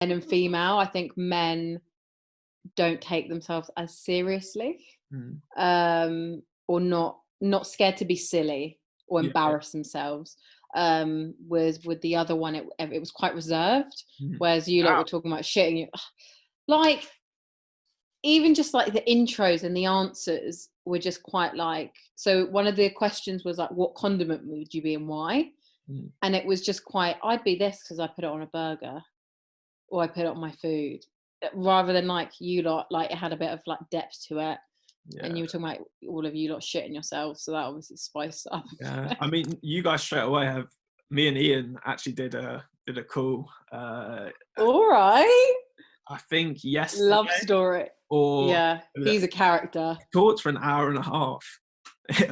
and female. I think men don't take themselves as seriously, Mm. or not scared to be silly or Yeah. embarrass themselves. Whereas with the other one, it was quite reserved. Mm. Whereas you lot Ah, were talking about shitting you, like even just like the intros and the answers were just quite like. So one of the questions was like, "What condiment would you be and why?" mm. And it was just quite, "I'd be this because I put it on a burger or I put it on my food," rather than like you lot, like it had a bit of like depth to it. And Yeah. you were talking about all of you lot shitting yourselves, so that obviously spiced it up. Yeah. I mean, you guys straight away have. Me and Ian actually did a call. All right, I think yesterday love story. or Yeah, he's a character. talked for an hour and a half.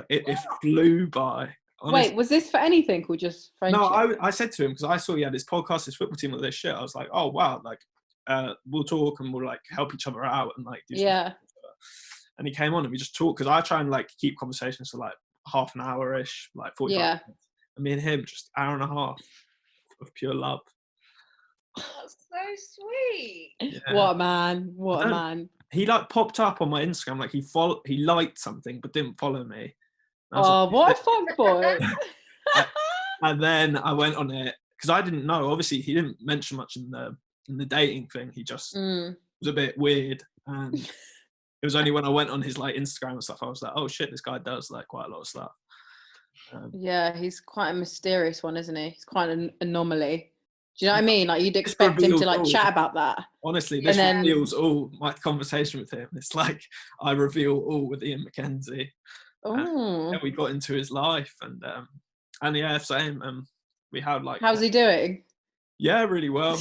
It flew by. Wait, Honestly. was this for anything or just No, friendship? I said to him because I saw he had his podcast, his football team, all this shit. I was like, oh wow, like we'll talk and we'll like help each other out and like do some. Yeah, And he came on and we just talked because I try and like keep conversations for like half an hour ish, like 45 yeah. minutes. And me and him just hour and a half of pure love. That's so sweet. Yeah. What a man! I What a don't. man! He like popped up on my Instagram, like he liked something but didn't follow me. And I was Oh, what like, a fuck boy! and then I went on it because I didn't know. Obviously, he didn't mention much in the dating thing. He just was a bit weird, and it was only when I went on his like Instagram and stuff, I was like, oh shit, this guy does like quite a lot of stuff. Yeah, he's quite a mysterious one, isn't he? He's quite an anomaly. Do you know what I Yeah, mean? Like you'd this expect him to reveals like all. chat about that. Honestly, And this then reveals all my conversation with him. It's like I reveal all with Ian McKenzie. oh, Then we got into his life, and yeah, same. We had like how's he doing? yeah, really well.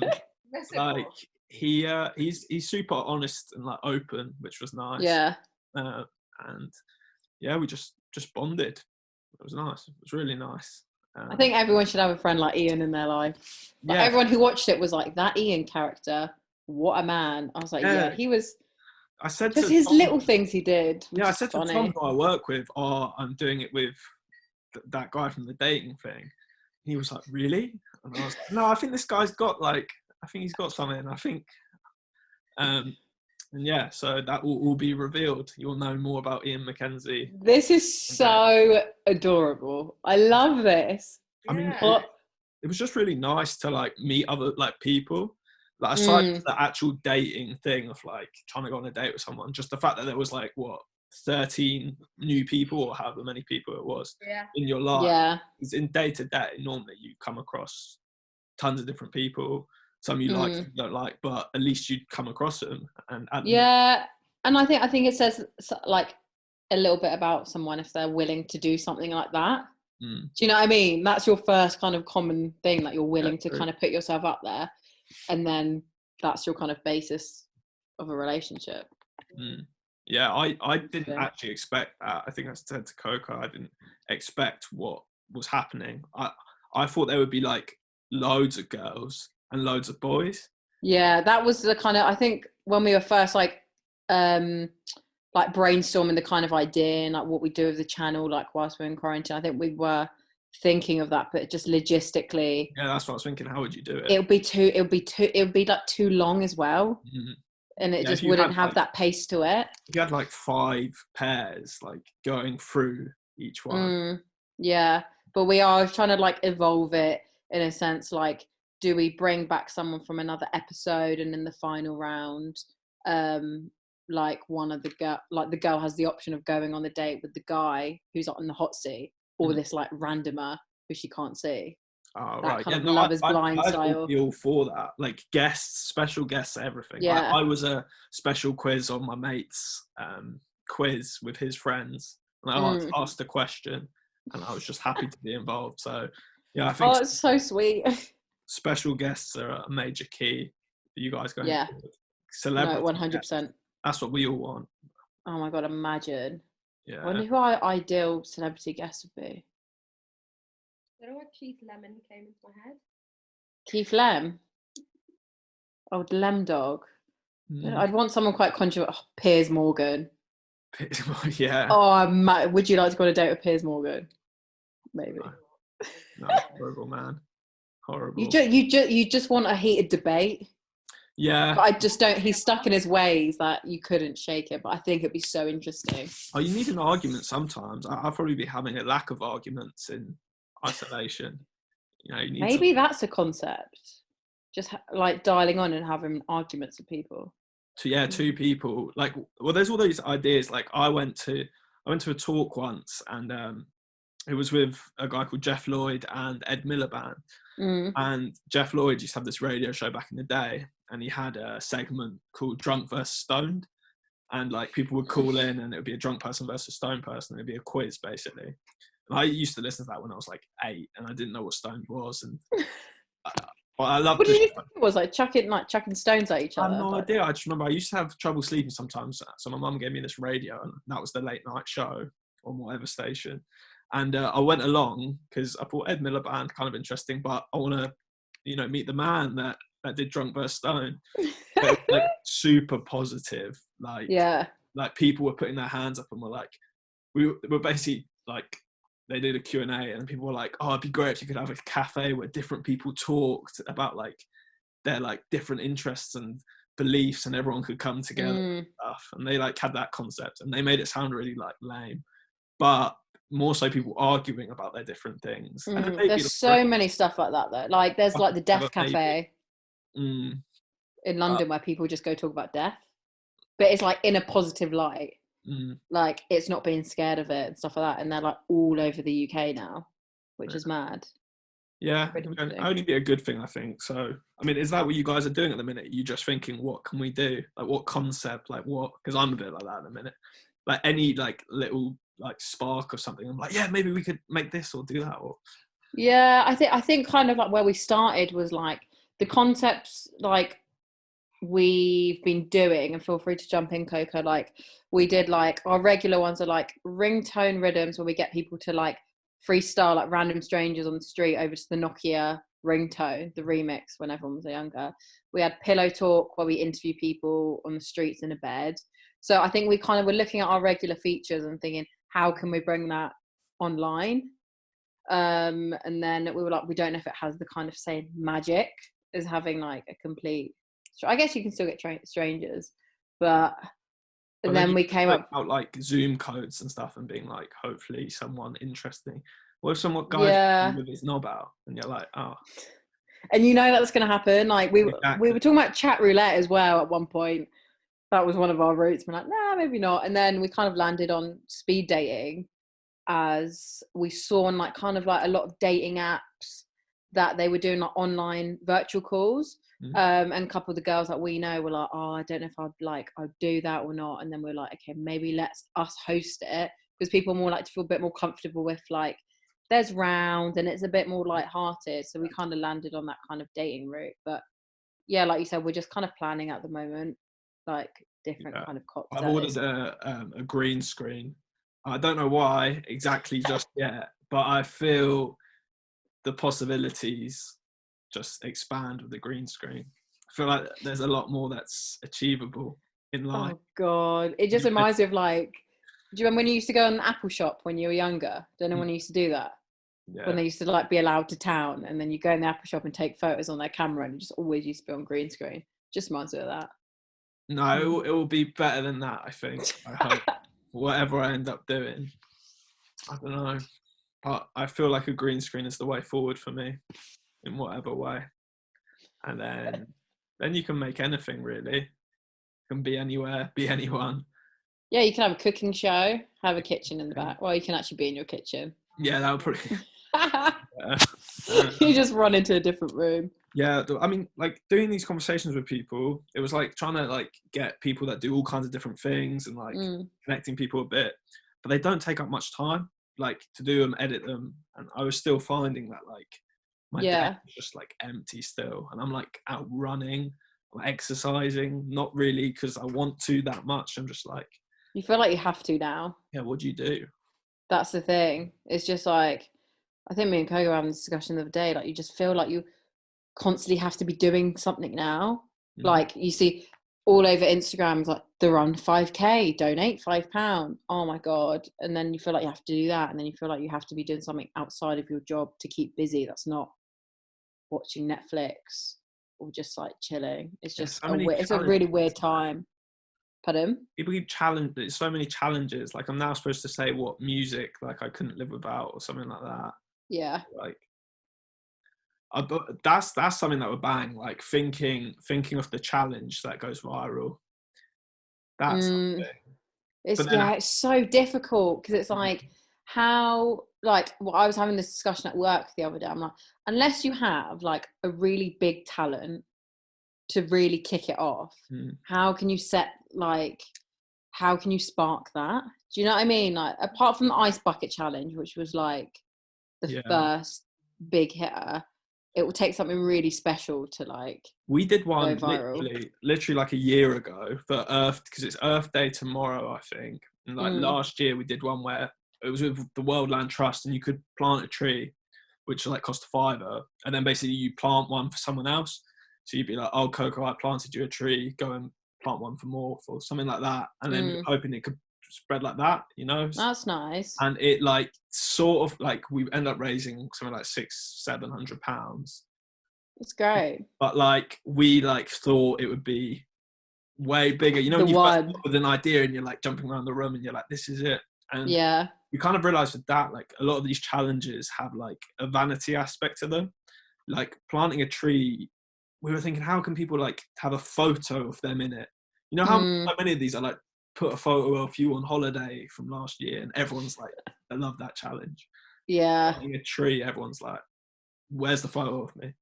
Like Reciprocal. he's super honest and like open, which was nice. Yeah. And yeah, we just bonded. It was nice. It was really nice. I think everyone should have a friend like Ian in their life. Like Yeah, everyone who watched it was like, that Ian character, what a man. I was like, yeah, yeah. he was I said just to his Tom, little things he did, which yeah, I is said to funny. Tom who I work with, oh, I'm doing it with that guy from the dating thing. He was like, really? And I was like, no, I think this guy's got like, I think he's got something. I think, and yeah, so that will all be revealed. You'll know more about Ian McKenzie. This is so adorable. I love this. I mean, Yeah. it was just really nice to like meet other like people. Like aside from the actual dating thing of like trying to go on a date with someone, just the fact that there was like what 13 new people or however many people it was Yeah. in your life. Yeah. Because in day to day, normally you come across tons of different people. Some you like, some you don't like, but at least you'd come across them. And Yeah. And I think it says like a little bit about someone if they're willing to do something like that. Do you know what I mean? That's your first kind of common thing, that you're willing to kind of put yourself up there, and then that's your kind of basis of a relationship. Yeah, I didn't actually expect that. I think I said to Coco, I didn't expect what was happening. I thought there would be like loads of girls and loads of boys. Yeah, that was the kind of, I think when we were first like brainstorming the kind of idea and like what we do with the channel, like whilst we're in quarantine, I think we were thinking of that, but just logistically, Yeah, that's what I was thinking. How would you do it? it would be like too long as well. And it just wouldn't have that pace to it. If you had like 5 pairs like going through each one. Yeah, but we are trying to like evolve it in a sense, like, do we bring back someone from another episode, and in the final round, like one of the the girl has the option of going on the date with the guy who's on the hot seat, or this like randomer who she can't see. Oh, That right. kind Yeah, of no, Love is Blind I'd style. be all for that. Like guests, special guests, everything. Yeah. I was a special quiz on my mate's quiz with his friends. And I asked a question, and I was just happy to be involved. So, yeah, I think it's so sweet. special guests are a major key for you guys going forward. No, Celebrity 100%. That's what we all want. Oh my God, imagine. Yeah. I wonder who our ideal celebrity guest would be. I don't know why Keith Lemon came into my head. Keith Lem. Oh, Lem Dog. I'd want someone quite controversial. Oh, Piers Morgan. Yeah. Oh, would you like to go on a date with Piers Morgan? Maybe. No, horrible man. horrible. You just want a heated debate. Yeah. But I just don't. He's stuck in his ways that you couldn't shake it. But I think it'd be so interesting. Oh, you need an argument sometimes. I'll probably be having a lack of arguments in isolation. You know, you need Maybe that's a concept. Just like dialing on and having arguments with people. two people. Like, well, there's all these ideas. Like, I went to a talk once, and it was with a guy called Jeff Lloyd and Ed Miliband. And Jeff Lloyd used to have this radio show back in the day, and he had a segment called Drunk versus Stoned, and like people would call in, and it would be a drunk person versus stoned person. It'd be a quiz basically. And I used to listen to that when I was like 8, and I didn't know what stoned was, and but I loved. What did you think it was like chucking stones at each other? I have no idea. I just remember I used to have trouble sleeping sometimes, so my mum gave me this radio, and that was the late night show on whatever station. And I went along because I thought Ed Miliband kind of interesting, but I want to, meet the man that did Drunk vs. Stone. Like super positive, like people were putting their hands up and were like, we were basically like, they did a Q&A and people were like, oh, it'd be great if you could have a cafe where different people talked about like their like different interests and beliefs, and everyone could come together and stuff. And they like had that concept, and they made it sound really like lame, but more so people arguing about their different things. There's so many stuff like that though. Like there's like the Death Cafe in London where people just go talk about death, but it's like in a positive light. Like it's not being scared of it and stuff like that, and they're like all over the UK now, which is mad. Yeah, it can only be a good thing, I think. So, I mean, is that what you guys are doing at the minute? Are you just thinking, what can we do? Like, what concept? Like, what? Because I'm a bit like that at the minute. Like, any, like, little, like, spark of something. I'm like, yeah, maybe we could make this or do that. Or yeah, I think kind of like where we started was, like, the concepts, like, we've been doing, and feel free to jump in, Coco. Like, we did, like, our regular ones are, like, ringtone rhythms where we get people to, like, freestyle like random strangers on the street over to the Nokia ringtone, the remix when everyone was younger. We had pillow talk where we interview people on the streets in a bed. So I think we kind of were looking at our regular features and thinking, how can we bring that online? And then we were like, we don't know if it has the kind of same magic as having like a complete, I guess you can still get strangers, but and then we came up out like Zoom codes and stuff and being like, hopefully someone interesting. What if someone guy with his knob out and you're like, oh. And you know that's going to happen. Like we were talking about chat roulette as well at one point. That was one of our routes. We're like, nah, maybe not. And then we kind of landed on speed dating, as we saw on like kind of like a lot of dating apps that they were doing like online virtual calls. And a couple of the girls that we know were like, oh, I don't know if I'd do that or not. And then we're like, okay, maybe let's us host it, because people more like to feel a bit more comfortable with like there's rounds and it's a bit more lighthearted. So we kind of landed on that kind of dating route. But yeah, like you said, we're just kind of planning at the moment, like different kind of cocktails. I've ordered a green screen. I don't know why exactly just yet, but I feel the possibilities just expand with the green screen. I feel like there's a lot more that's achievable in life. Oh God, it just reminds me of like, do you remember when you used to go in the Apple shop when you were younger? Don't know when you used to do that. Yeah. When they used to like be allowed to town, and then you go in the Apple shop and take photos on their camera, and it just always used to be on green screen. Just reminds me of that. No, it will be better than that, I think. I hope. Whatever I end up doing, I don't know, but I feel like a green screen is the way forward for me in whatever way. And then you can make anything really. Can be anywhere, be anyone. Yeah, you can have a cooking show, have a kitchen in the back. Well, you can actually be in your kitchen. Yeah, that would probably. You just run into a different room. Yeah, I mean, like doing these conversations with people, it was like trying to like get people that do all kinds of different things and like connecting people a bit, but they don't take up much time, like to do them, edit them, and I was still finding that like my day is just like empty still, and I'm like out running, I'm exercising, not really because I want to that much. I'm just like, you feel like you have to now. Yeah, what do you do? That's the thing. It's just like, I think me and Coco were having this discussion the other day, like you just feel like you constantly have to be doing something now. Like you see all over Instagram, like the run 5k, donate £5. Oh my God. And then you feel like you have to do that, and then you feel like you have to be doing something outside of your job to keep busy. That's not watching Netflix or just like chilling. It's There's just so many it's a really weird challenges. time. Pardon? People keep challenge. There's so many challenges. Like I'm now supposed to say what music like I couldn't live without or something like that. Yeah. Like that's something that would bang. Like thinking of the challenge that goes viral. That's something. It's But then it's so difficult because it's like how like well, I was having this discussion at work the other day. I'm like, unless you have like a really big talent to really kick it off, how can you how can you spark that? Do you know what I mean? Like apart from the ice bucket challenge, which was like the first big hitter, it will take something really special to like we did go one viral. literally like a year ago for Earth, because it's Earth Day tomorrow, I think. And like last year we did one where it was with the World Land Trust, and you could plant a tree, which like cost £5, and then basically you plant one for someone else. So you'd be like, oh Coco, I planted you a tree, go and plant one for Morph or something like that. And then hoping it could spread like that, you know. That's nice. And it like sort of like we end up raising something like £600-700. It's great. But like we like thought it would be way bigger. You know, when you first come up with an idea and you're like jumping around the room and you're like, this is it. And we kind of realized with that, like a lot of these challenges have like a vanity aspect to them. Like planting a tree, we were thinking, how can people like have a photo of them in it? You know how many of these are like, put a photo of you on holiday from last year, and everyone's like, I love that challenge. Yeah. Planting a tree, everyone's like, where's the photo of me?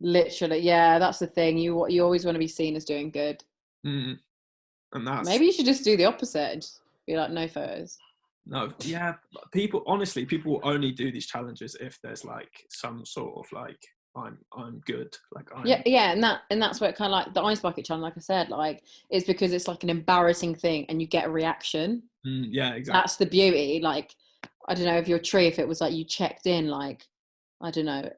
Literally, yeah, that's the thing. You always want to be seen as doing good. And that's maybe you should just do the opposite. Just be like, no photos. No, yeah, people will only do these challenges if there's like some sort of like I'm good, like yeah, and that's where it kind of like the ice bucket challenge, like I said, like it's because it's like an embarrassing thing and you get a reaction. Yeah, exactly. That's the beauty. Like I don't know, if your tree, if it was like you checked in like I don't know not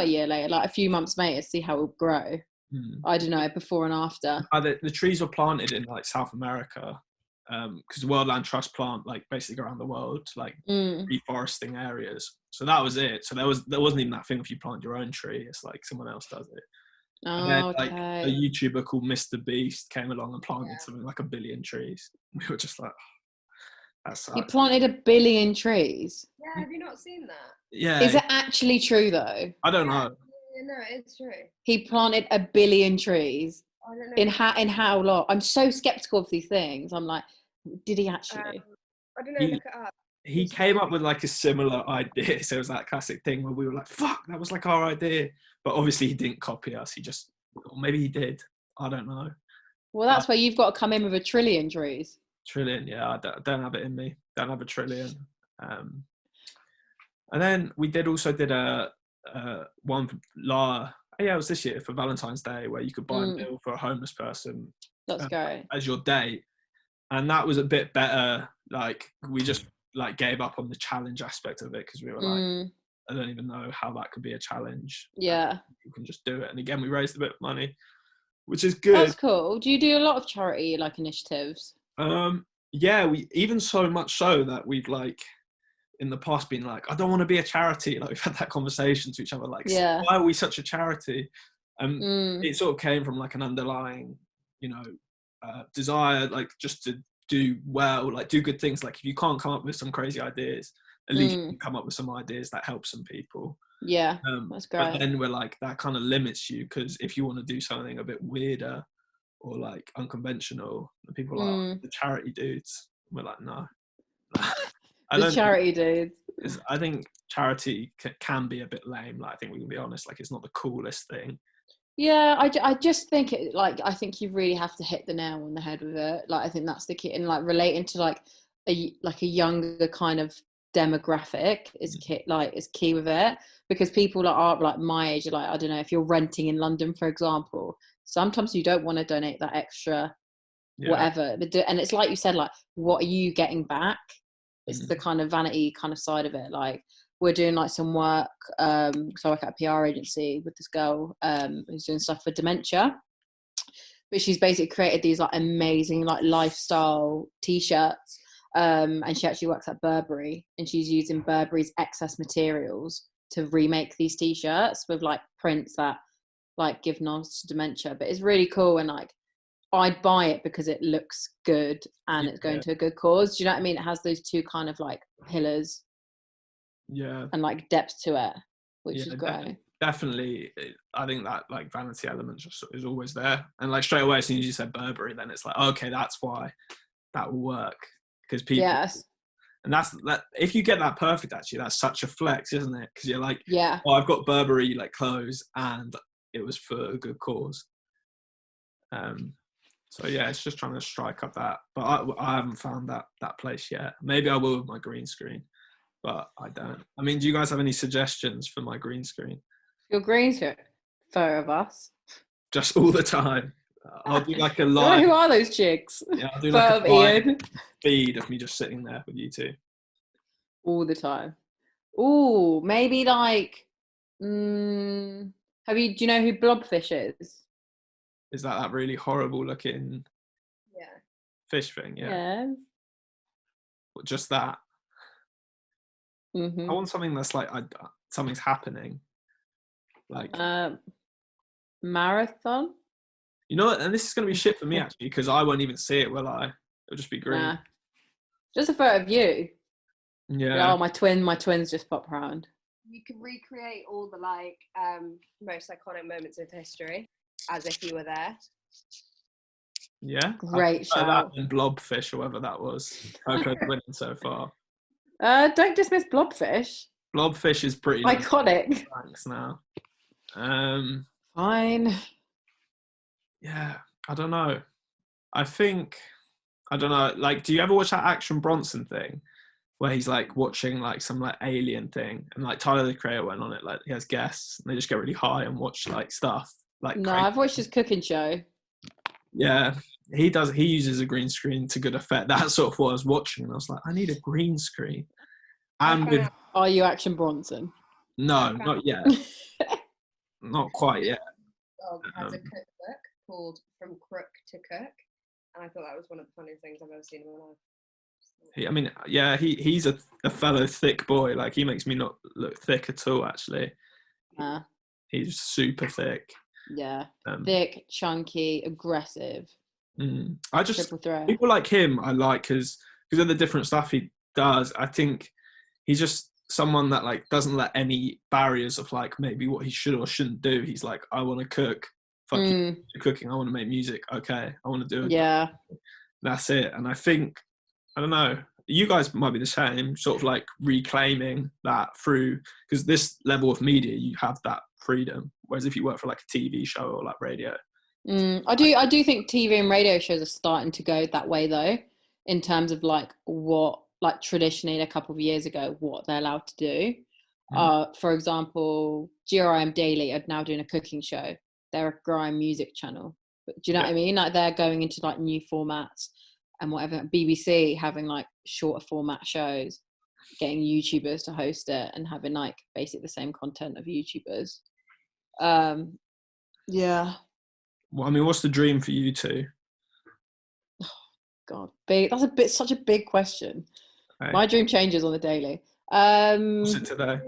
a year later, like a few months later, see how it would grow. I don't know, before and after. The trees were planted in like South America, because the World Land Trust plant like basically around the world, like reforesting areas. So that was it. So there wasn't even that thing if you plant your own tree. It's like someone else does it. And then like a YouTuber called Mr. Beast came along and planted something like 1 billion trees. We were just like, that sucks. He planted 1 billion trees. Yeah, have you not seen that? Yeah. Is it actually true though? I don't know. No, it's true. He planted 1 billion trees. I don't know. In how long? I'm so skeptical of these things. I'm like, did he actually? I don't know. Look it up. He came up with like a similar idea. So it was that classic thing where we were like, fuck, that was like our idea. But obviously he didn't copy us. Or maybe he did. I don't know. Well, that's where you've got to come in with 1 trillion trees. Trillion, yeah. I don't have it in me. Don't have 1 trillion. And then we did a one for it was this year for Valentine's Day, where you could buy a meal for a homeless person. That's great. As your date. And that was a bit better. Like we just like gave up on the challenge aspect of it because we were like, I don't even know how that could be a challenge. Yeah. You can just do it. And again, we raised a bit of money, which is good. That's cool. Do you do a lot of charity like initiatives? Yeah, we even so much so that we've like in the past been like, I don't want to be a charity. Like we've had that conversation to each other, like, why are we such a charity? It sort of came from like an underlying, desire, like just to do well, like do good things. Like if you can't come up with some crazy ideas, at least you can come up with some ideas that help some people. Yeah, that's great. But then we're like, that kind of limits you, because if you want to do something a bit weirder or like unconventional, people are like, the charity dudes. We're like, no. Charity dudes. I think charity can be a bit lame. Like I think we can be honest, like it's not the coolest thing. Yeah, I just think I think you really have to hit the nail on the head with it. Like I think that's the key, and like relating to like a younger kind of demographic is key with it, because people that are like my age, like I don't know, if you're renting in London, for example, sometimes you don't want to donate that extra whatever, and it's like you said, like what are you getting back? It's the kind of vanity kind of side of it. Like we're doing like some work, so I work at a PR agency with this girl who's doing stuff for dementia, but she's basically created these like amazing like lifestyle t-shirts, and she actually works at Burberry, and she's using Burberry's excess materials to remake these t-shirts with like prints that like give nods to dementia. But it's really cool, and like I'd buy it because it looks good and it's going to a good cause. Do you know what I mean? It has those two kind of like pillars, and like depth to it, which is great. Definitely, I think that like vanity element just is always there, and like straight away as soon as you said Burberry, then it's like, okay, that's why that will work, because people. Yes. And that's that. If you get that perfect, actually, that's such a flex, isn't it? Because you're like, yeah, oh, I've got Burberry like clothes, and it was for a good cause. So yeah, it's just trying to strike up that, but I haven't found that place yet. Maybe I will with my green screen, but I don't. I mean, do you guys have any suggestions for my green screen? your green shirt, photo of us. Just all the time. I'll do like a Who live. are those chicks? Yeah, I'll do Photo like of a live Ian. feed of me just sitting there with you two. All the time. Ooh, maybe like. Do you know who Blobfish is? Is that really horrible looking Yeah. fish thing? Yeah. Yeah. Just that. Mm-hmm. I want something that's like something's happening. Like marathon. you know what? And this is going to be shit for me actually, because I won't even see it, will I? It'll just be green. Nah. Just a photo of you. Yeah. Oh, my twins just popped around. You could recreate all the like most iconic moments of history as if you were there. Yeah. Great shout. And Blobfish or whatever that was. Coco's winning so far. Don't dismiss Blobfish. Blobfish is pretty iconic. Thanks now. Fine. Yeah, I don't know. I don't know. Like, do you ever watch that Action Bronson thing where he's like watching like some like alien thing, and like Tyler the Creator went on it, like he has guests and they just get really high and watch like stuff like no crazy. I've watched his cooking show. Yeah, he uses a green screen to good effect. That's sort of what I was watching, and I was like, I need a green screen. And with Are you Action Bronson? no, not yet. Not quite yet. Dog has a cookbook called From Crook to Cook, and I thought that was one of the funniest things I've ever seen in my life. I mean, yeah, he's a fellow thick boy. Like, he makes me not look thick at all, actually. He's super thick. Yeah. Thick, chunky, aggressive. I just, people like him, I like, because of the different stuff he does. I think he's just someone that, like, doesn't let any barriers of, like, maybe what he should or shouldn't do. He's like, I want to cook. Fuck you, cooking. I want to make music. Okay. I want to do it. Yeah. That's it. And I think, I don't know, you guys might be the same, sort of like reclaiming that through, because this level of media, you have that freedom. Whereas if you work for like a TV show or like radio. I do think TV and radio shows are starting to go that way though, in terms of like what, like traditionally a couple of years ago, what they're allowed to do. For example, GRIM Daily are now doing a cooking show. They're a grime music channel. But do you know what I mean? Like they're going into like new formats and whatever. BBC having like shorter format shows, getting YouTubers to host it and having like basically the same content of YouTubers. Yeah. Well, I mean, what's the dream for you two? Oh, God, big. That's such a big question. Okay. My dream changes on the daily. What's it today?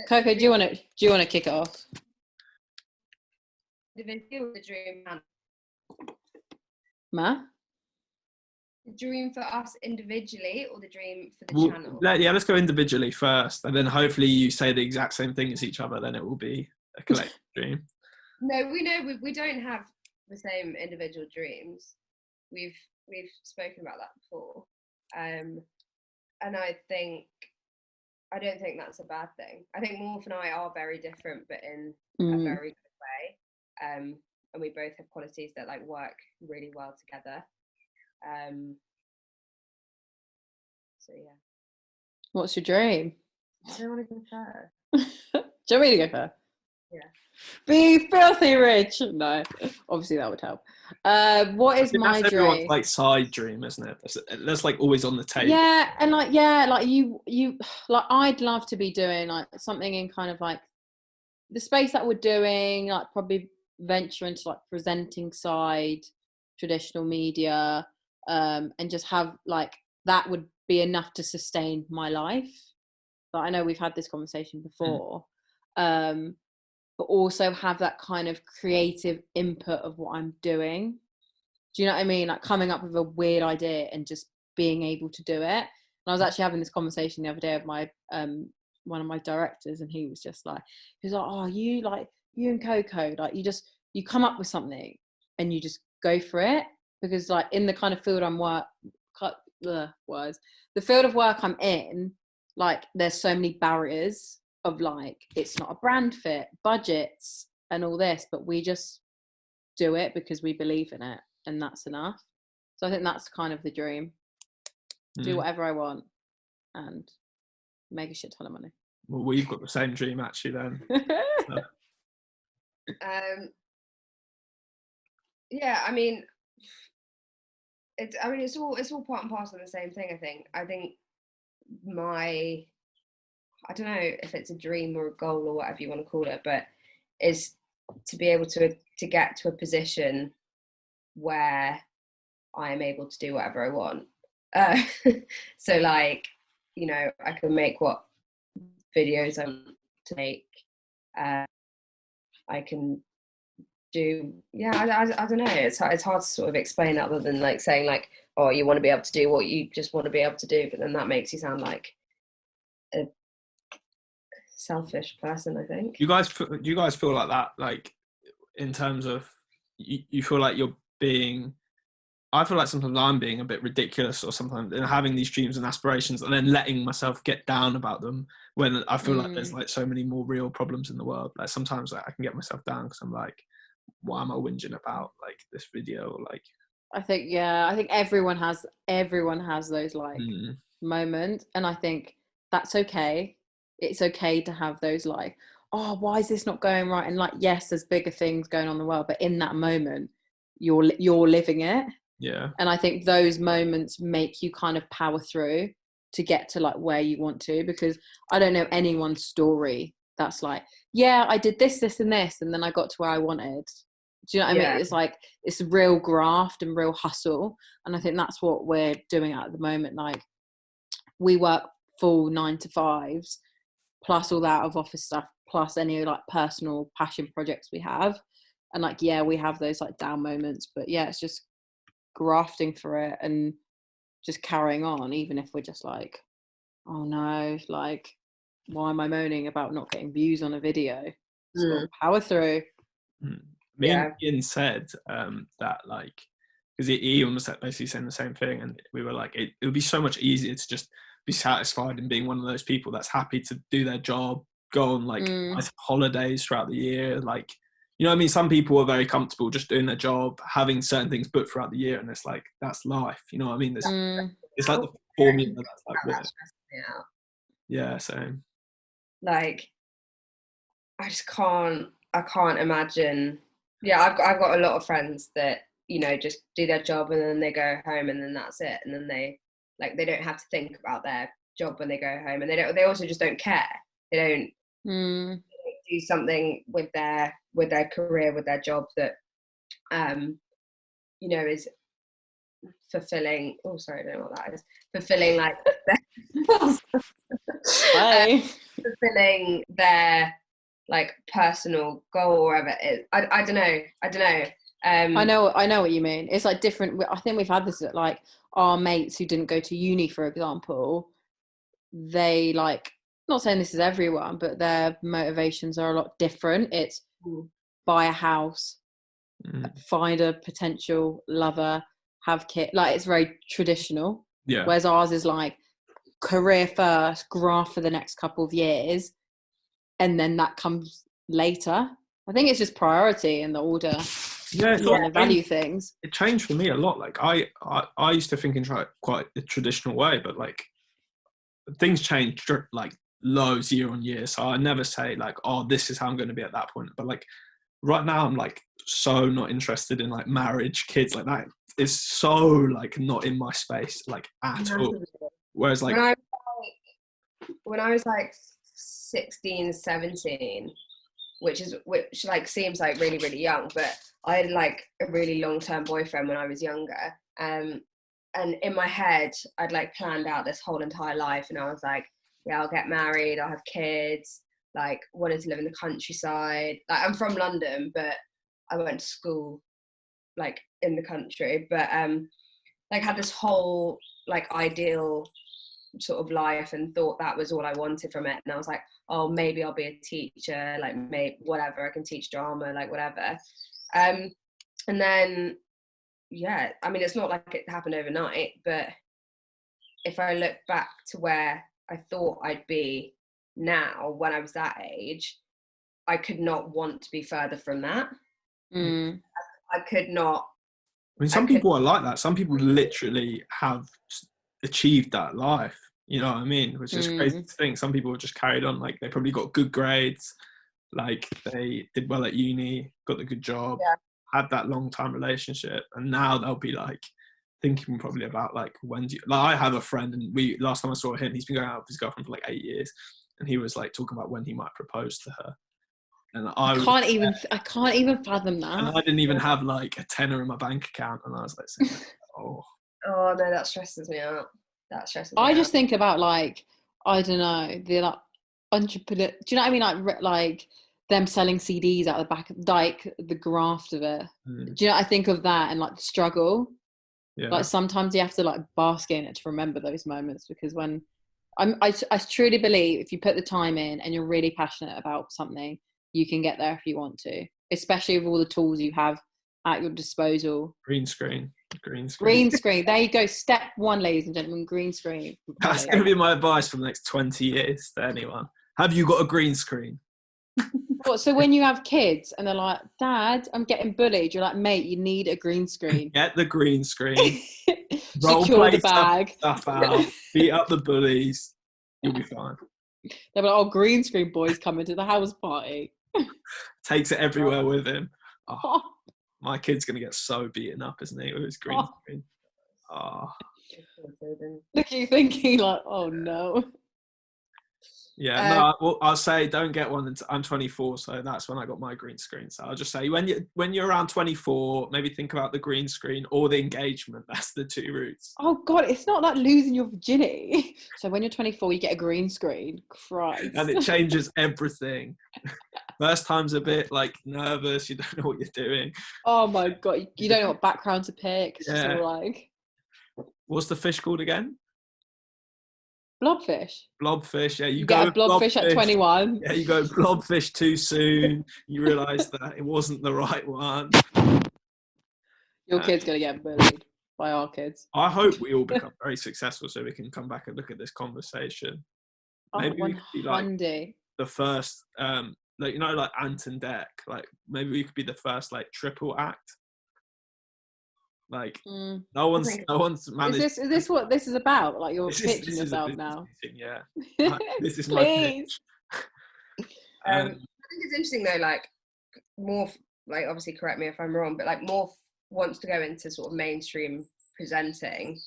Coco, do you want to kick it off? The dream, Ma? The dream for us individually, or the dream for the channel? Let's go individually first, and then hopefully you say the exact same thing as each other. Then it will be a collective dream. No, we don't have the same individual dreams. We've spoken about that before, and I don't think that's a bad thing. I think Morph and I are very different, but in a very good way. And we both have qualities that like work really well together. So yeah. What's your dream? I don't want to go first. Do you want me to go first? Yeah. Be filthy rich. No, obviously that would help. What is my dream? Everyone's like side dream, isn't it? That's like always on the table. Yeah, and like you like I'd love to be doing like something in kind of like the space that we're doing, like probably venture into like presenting side, traditional media, and just have like that would be enough to sustain my life. But I know we've had this conversation before. but also have that kind of creative input of what I'm doing. Do you know what I mean? Like coming up with a weird idea and just being able to do it. And I was actually having this conversation the other day with my one of my directors, and he was like, oh, you and Coco, like you come up with something and you just go for it, because like in the kind of field the field of work I'm in, like there's so many barriers of like, it's not a brand fit, budgets and all this, but we just do it because we believe in it, and that's enough. So I think that's kind of the dream. Do whatever I want and make a shit ton of money. Well, we've got the same dream actually then. Yeah, I mean it's all part and parcel of the same thing. I think I don't know if it's a dream or a goal or whatever you want to call it, but is to be able to get to a position where I am able to do whatever I want. So like, you know, I can make what videos I want to make. I can do, I don't know. It's hard to sort of explain other than like saying like, oh, you want to be able to do what you just want to be able to do, but then that makes you sound like a selfish person, I think. Do you guys feel like that, like in terms of you feel like you're being, I feel like sometimes I'm being a bit ridiculous or sometimes in having these dreams and aspirations and then letting myself get down about them when I feel like there's like so many more real problems in the world. Like sometimes like, I can get myself down because I'm like, why am I whinging about like this video or like. I think everyone has those like moments, and I think that's okay. It's okay to have those like, oh, why is this not going right? And like, yes, there's bigger things going on in the world, but in that moment you're living it. Yeah. And I think those moments make you kind of power through to get to like where you want to, because I don't know anyone's story that's like, yeah, I did this and this and then I got to where I wanted. Do you know what I mean? It's like, it's real graft and real hustle. And I think that's what we're doing at the moment. Like we work full 9 to 5s, plus all that of office stuff, plus any like personal passion projects we have. And like, yeah, we have those like down moments, but yeah, it's just grafting for it and just carrying on, even if we're just like, oh no, like, why am I moaning about not getting views on a video? So power through. Me and Ian said that like, because he almost basically saying the same thing, and we were like, it would be so much easier to just be satisfied in being one of those people that's happy to do their job, go on like nice holidays throughout the year, like, you know what I mean? Some people are very comfortable just doing their job, having certain things booked throughout the year, and it's like, that's life, you know what I mean? It's like the formula that's like what. Yeah, same. Like, I can't imagine. Yeah, I've got a lot of friends that, you know, just do their job and then they go home and then that's it, and then they don't have to think about their job when they go home, and they also just don't care. They don't do something with their career, with their job that you know, is fulfilling. Oh, sorry, I don't know what that is. Fulfilling like fulfilling their like personal goal or whatever it is. I don't know. I know what you mean. It's like different. I think we've had this at like our mates who didn't go to uni, for example. They like, not saying this is everyone, but their motivations are a lot different. It's buy a house, find a potential lover, have kids. Like, it's very traditional. Yeah. Whereas ours is like career first, graft for the next couple of years, and then that comes later. I think it's just priority and the order. Yeah, and value things. It changed for me a lot. Like I used to think in quite a traditional way, but like things change like loads year on year. So I never say like, oh, this is how I'm going to be at that point. But like right now, I'm like so not interested in like marriage, kids, like that. It's so like not in my space, like at all. Whereas like when I was like 16, 17, which like seems like really, really young, but I had like a really long-term boyfriend when I was younger. And in my head, I'd like planned out this whole entire life, and I was like, yeah, I'll get married, I'll have kids, like wanted to live in the countryside. Like I'm from London, but I went to school like in the country, but like had this whole like ideal sort of life and thought that was all I wanted from it. And I was like, oh, maybe I'll be a teacher, like maybe whatever, I can teach drama, like whatever. And then yeah, I mean, it's not like it happened overnight, but if I look back to where I thought I'd be now when I was that age, I could not want to be further from that. I could not. I mean, some people are like that. Some people literally have achieved that life. You know what I mean? Which is crazy to think. Some people have just carried on. Like they probably got good grades, like they did well at uni, got the good job, had that long time relationship, and now they'll be like thinking probably about like when do you, like I have a friend, and last time I saw him, he's been going out with his girlfriend for like 8 years, and he was like talking about when he might propose to her. And I can't even fathom that. And I didn't even have like a tenner in my bank account, and I was like, oh no, that stresses me out. I just think about like, I don't know, the like entrepreneur. Do you know what I mean? Like them selling CDs out the back, like the graft of it. Do you know? I think of that and like the struggle. Yeah. Like sometimes you have to like bask in it to remember those moments, because when I truly believe if you put the time in and you're really passionate about something, you can get there if you want to, especially with all the tools you have at your disposal. Green screen. There you go. Step one, ladies and gentlemen, green screen. That's going to be my advice for the next 20 years to anyone. Have you got a green screen? What, so when you have kids and they're like, Dad, I'm getting bullied, you're like, mate, you need a green screen. Get the green screen. Secure the bag. Stuff out. Beat up the bullies. You'll be fine. They're like, oh, green screen boy's coming to the house party. Takes it everywhere with him. Oh, my kid's going to get so beaten up, isn't he, with his green screen? Oh. Look at you thinking like, oh no. Yeah, well, I'll say don't get one until I'm 24, so that's when I got my green screen. So I'll just say when you're around 24, maybe think about the green screen or the engagement. That's the two routes. Oh God, it's not like losing your virginity. So when you're 24, you get a green screen. Christ. And it changes everything. First time's a bit like nervous. You don't know what you're doing. Oh my God, you don't know what background to pick. It's just all like. What's the fish called again? Blobfish, yeah. You get a blobfish at 21. Yeah, you go blobfish too soon. You realise that it wasn't the right one. Your kid's going to get bullied by our kids. I hope we all become very successful so we can come back and look at this conversation. Maybe we could be like the first, like, you know, like Ant and Dec. Like maybe we could be the first like triple act. Like no one's managed. Is this what this is about? Like you're pitching yourself now. Meeting, yeah. This is my pitch. I think it's interesting though. Like Morf, like obviously correct me if I'm wrong, but like Morf wants to go into sort of mainstream presenting,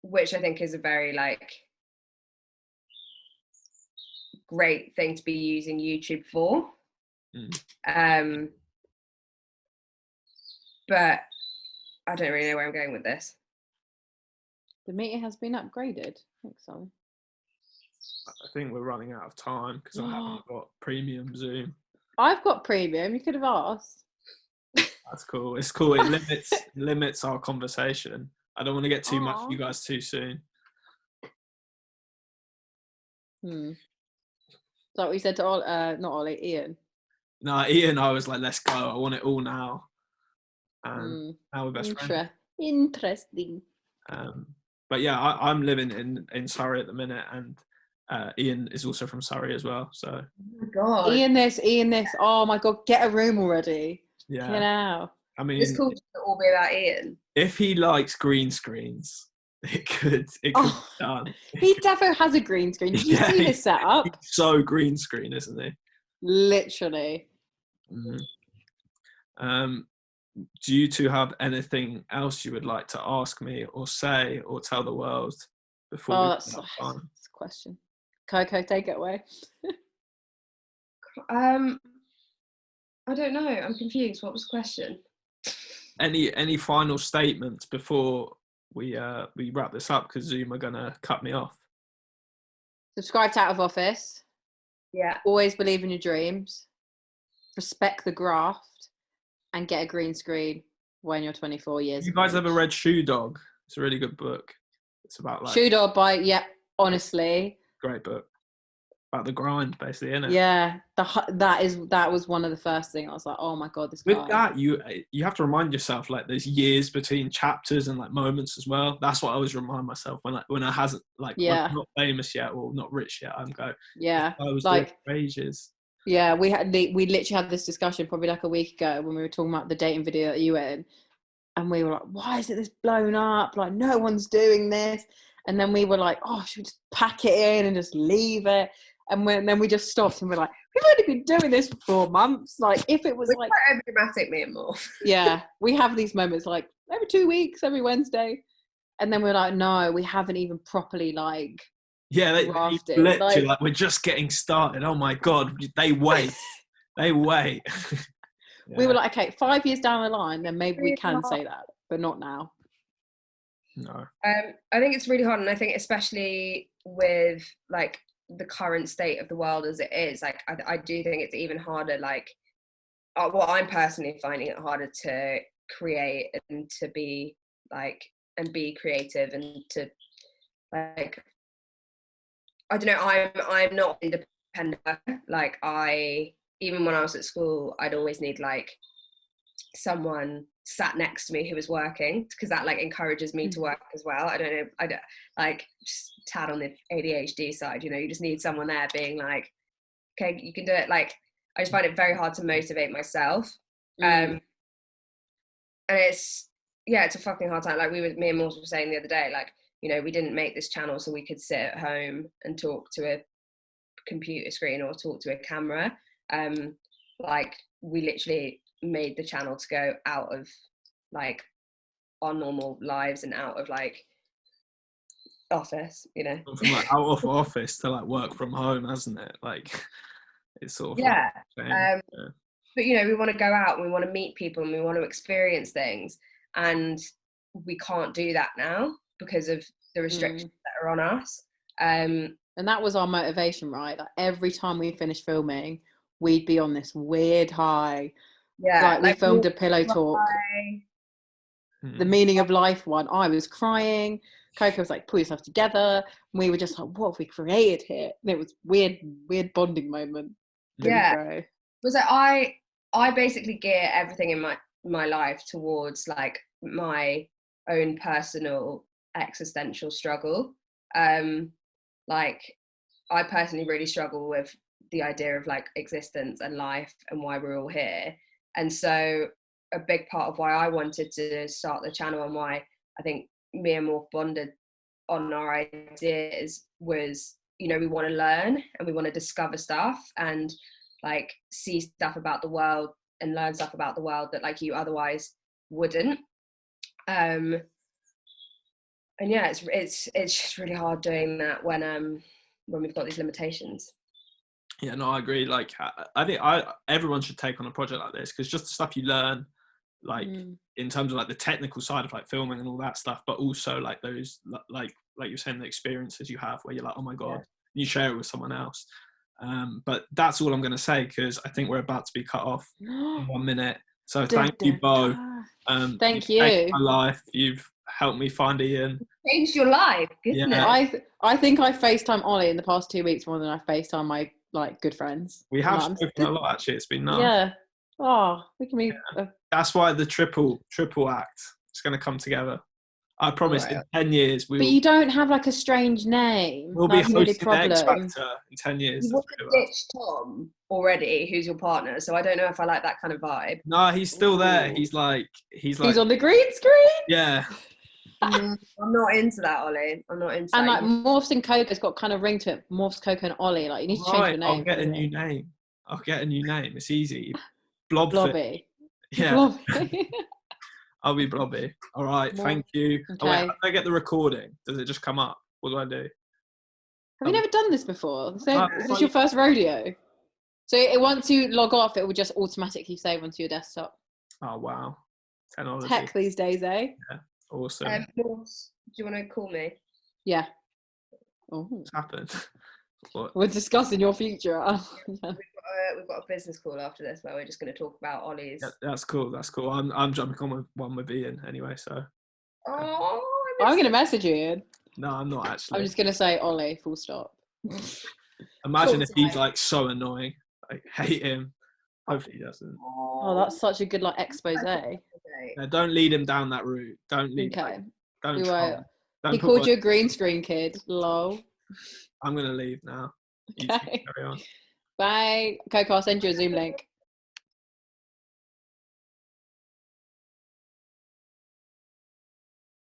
which I think is a very like great thing to be using YouTube for. But I don't really know where I'm going with this. The meter has been upgraded. Thanks, Ollie. I think we're running out of time because I haven't got premium Zoom. I've got premium. You could have asked. That's cool. It's cool. It limits our conversation. I don't want to get too much of you guys too soon. So what you said to not Ollie, Ian. No, Ian, I was like, let's go. I want it all now. And now we're best friends. Interesting. But yeah, I'm living in Surrey at the minute, and Ian is also from Surrey as well. So. Oh my God. Ian this. Oh my God, get a room already. Yeah. Get out. I mean, it's cool to all be about Ian. If he likes green screens, it could be done. He defo has a green screen. Did you see his setup? He's so green screen, isn't he? Literally. Do you two have anything else you would like to ask me or say or tell the world before that's a question. Coco, take it away. I don't know. I'm confused. What was the question? Any final statements before we wrap this up, because Zoom are gonna cut me off? Subscribe to Out of Office. Yeah. Always believe in your dreams. Respect the graft, and get a green screen when you're 24 years. You guys ever read Shoe Dog? It's a really good book. It's about like Shoe Dog by honestly. Great book. About the grind, basically, isn't it? Yeah, that was one of the first things I was like, oh my god, this With guy. that, you have to remind yourself like there's years between chapters and like moments as well. That's what I always remind myself when I hasn't like when I'm not famous yet or not rich yet. I'm go. Yeah, I was like doing for ages. Yeah, we literally had this discussion probably like a week ago when we were talking about the dating video that you were in, and we were like, why isn't this blown up? Like no one's doing this. And then we were like, oh, should we just pack it in and just leave it? And then we just stopped and we're like, we've only been doing this for 4 months. Like if it was we're like quite overdramatic, me and Morph. Yeah, we have these moments like every 2 weeks, every Wednesday. And then we're like, no, we haven't even properly like literally like we're just getting started. Oh my god, they wait. They wait. Yeah. We were like, okay, 5 years down the line, then maybe we can say that, but not now. No. I think it's really hard, and I think especially with like the current state of the world as it is, like I do think it's even harder. Like, well, I'm personally finding it harder to create and to be like and be creative and to like. I don't know. I'm not independent. Like even when I was at school, I'd always need like someone sat next to me who was working, because that like encourages me to work as well. I don't like just tad on the ADHD side, you just need someone there being like, okay, you can do it. Like I just find it very hard to motivate myself. And it's a fucking hard time. Like me and Morse were saying the other day, like, we didn't make this channel so we could sit at home and talk to a computer screen or talk to a camera. Like we literally made the channel to go out of like our normal lives and out of like office, From like out of office to like work from home, hasn't it? Like it's sort of but we want to go out and we want to meet people and we want to experience things, and we can't do that now because of the restrictions that are on us. And that was our motivation, right? Like every time we finished filming, we'd be on this weird high. Yeah, like we filmed a pillow talk, the meaning of life one. I was crying. Coco was like, pull yourself together. And we were just like, what have we created here? And it was weird bonding moment. Was it I basically gear everything in my life towards like my own personal existential struggle. Like I personally really struggle with the idea of like existence and life and why we're all here. And so a big part of why I wanted to start the channel and why I think me and Morph bonded on our ideas was, we want to learn and we want to discover stuff and like see stuff about the world and learn stuff about the world that like you otherwise wouldn't. And yeah, it's just really hard doing that when we've got these limitations. Yeah, no, I agree. Like, I think everyone should take on a project like this because just the stuff you learn, like in terms of like the technical side of like filming and all that stuff, but also like those like you're saying, the experiences you have where you're like, oh my god, you share it with someone else. But that's all I'm going to say because I think we're about to be cut off in 1 minute. So thank you, Bo. Thank you. My life. You've helped me find Ian. Changed your life. I think I FaceTime Ollie in the past 2 weeks more than I FaceTime my like good friends. We have spoken a lot actually. It's been nice. Yeah. Oh, we can be. That's why the triple act is going to come together. I promise in 10 years we will. But you don't have like a strange name. We'll be hosting the X Factor in 10 years. You want to ditch Tom already, who's your partner, so I don't know if I like that kind of vibe. No, he's still there. He's on the green screen? Yeah. I'm not into that, Ollie. I'm not into and that. And like Morph's and Coco's got kind of ring to it. Morph's, Coco and Ollie. Like you need to change your name. I'll get a new name. It's easy. Blobby. Yeah. Blobby. I'll be Blobby. All right, thank you. Okay. Oh, wait, how do I get the recording? Does it just come up? What do I do? Have you never done this before? So this is your first rodeo. So once you log off, it will just automatically save onto your desktop. Oh, wow. Technology. Tech these days, eh? Yeah, awesome. Do you want to call me? Yeah. What's happened? What? We're discussing your future. We've got a business call after this where we're just going to talk about Ollie's. Yeah, that's cool. I'm jumping on with one with Ian anyway. So. Oh, I'm going to message you, Ian. No, I'm not actually. I'm just going to say Ollie, full stop. Imagine Cool if he's time. like so annoying. Like hate him. Hopefully he doesn't. Oh, that's such a good like expose. No, don't lead him down that route. Don't lead. Okay. Don't You try. won't. Don't He put called words- you a green screen kid. Lol. I'm gonna leave now. You two Okay. carry on. Bye. Coco, I'll send you a Zoom link.